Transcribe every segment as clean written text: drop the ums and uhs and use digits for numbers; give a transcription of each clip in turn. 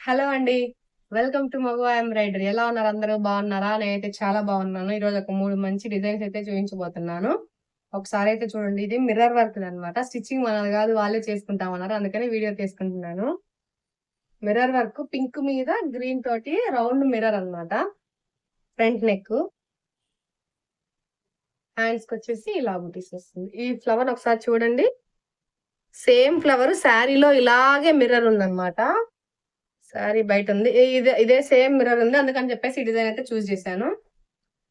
Hello అండి. Welcome to Maguva embroidery. ఎలా ఉన్నారు అందరూ? బాగున్నారా? నేనైతే చాలా బాగున్నాను. ఈరోజు ఒక 3 మంచి డిజైన్స్ అయితే చూపించబోతున్నాను. ఒకసారి అయితే చూడండి. ఇది మిర్రర్ వర్క్ అనమాట. స్టిచ్చింగ్ మనది కాదు, వాళ్ళే చేసుకుంటామన్నారు. అందుకని వీడియో తీసుకుంటున్నాను. మిర్రర్ వర్క్ పింక్ మీద గ్రీన్ తోటి రౌండ్ మిర్రర్ అన్నమాట. ఫ్రంట్ నెక్, హ్యాండ్స్ కి వచ్చేసి ఇలా బుటీస్ వస్తుంది. ఈ ఫ్లవర్ ఒకసారి చూడండి. సేమ్ ఫ్లవర్ శారీలో ఇలాగే మిర్రర్ ఉందన్నమాట. శారీ బయట ఉంది. ఇదే సేమ్ మిర్రర్ ఉంది. అందుకని చెప్పేసి ఈ డిజైన్ అయితే చూస్ చేశాను.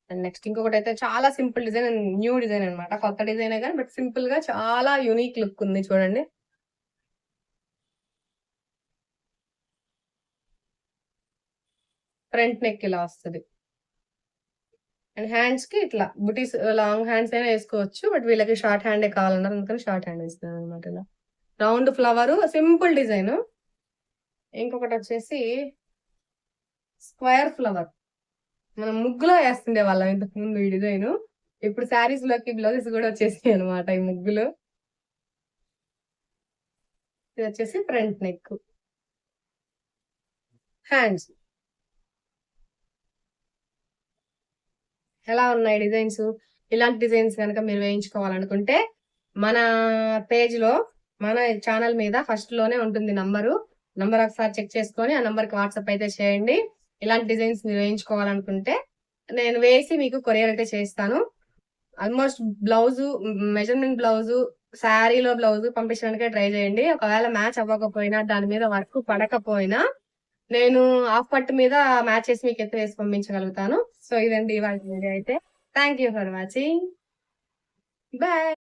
అండ్ నెక్స్ట్ ఇంకొకటి అయితే చాలా సింపుల్ డిజైన్, న్యూ డిజైన్ అనమాట. కొత్త డిజైనే కానీ బట్ సింపుల్ గా చాలా యూనిక్ లుక్ ఉంది. చూడండి. ఫ్రంట్ నెక్ ఇలా వస్తుంది. అండ్ హ్యాండ్స్ కి ఇట్లా బుటీస్, లాంగ్ హ్యాండ్స్ అయినా వేసుకోవచ్చు. బట్ వీళ్ళకి షార్ట్ హ్యాండే కావాలన్నారు, అందుకని షార్ట్ హ్యాండ్ ఇస్తున్నాను అనమాట. ఇలా రౌండ్ ఫ్లవర్, సింపుల్ డిజైన్. ఇంకొకటి వచ్చేసి స్క్వేర్ ఫ్లవర్. మనం ముగ్గులో వేస్తుండే వాళ్ళం ఇంతకు ముందు ఈ డిజైన్. ఇప్పుడు శారీస్ లోకి బ్లౌజెస్ కూడా వచ్చేసాయి అనమాట ఈ ముగ్గులు. ఇది వచ్చేసి ఫ్రంట్ నెక్, హ్యాండ్స్. ఎలా ఉన్నాయి డిజైన్స్? ఇలాంటి డిజైన్స్ కనుక మీరు వేయించుకోవాలనుకుంటే మన పేజ్ లో, మన ఛానల్ మీద ఫస్ట్ లోనే ఉంటుంది నంబర్ ఒకసారి చెక్ చేసుకొని ఆ నంబర్ కి వాట్సాప్ అయితే చేయండి. ఇలాంటి డిజైన్స్ మీరు వేయించుకోవాలనుకుంటే నేను వేసి మీకు కొరియర్ అయితే చేస్తాను. ఆల్మోస్ట్ బ్లౌజ్, మెజర్మెంట్ బ్లౌజ్, శారీలో బ్లౌజ్ పంపించడానికే ట్రై చేయండి. ఒకవేళ మ్యాచ్ అవ్వకపోయినా, దాని మీద వర్క్ పడకపోయినా నేను హాఫ్ పట్టు మీద మ్యాచ్ చేసి మీకు ఎత్తు వేసి పంపించగలుగుతాను. సో ఇదండి ఇవాళ వీడియో అయితే. Thank you for watching. Bye.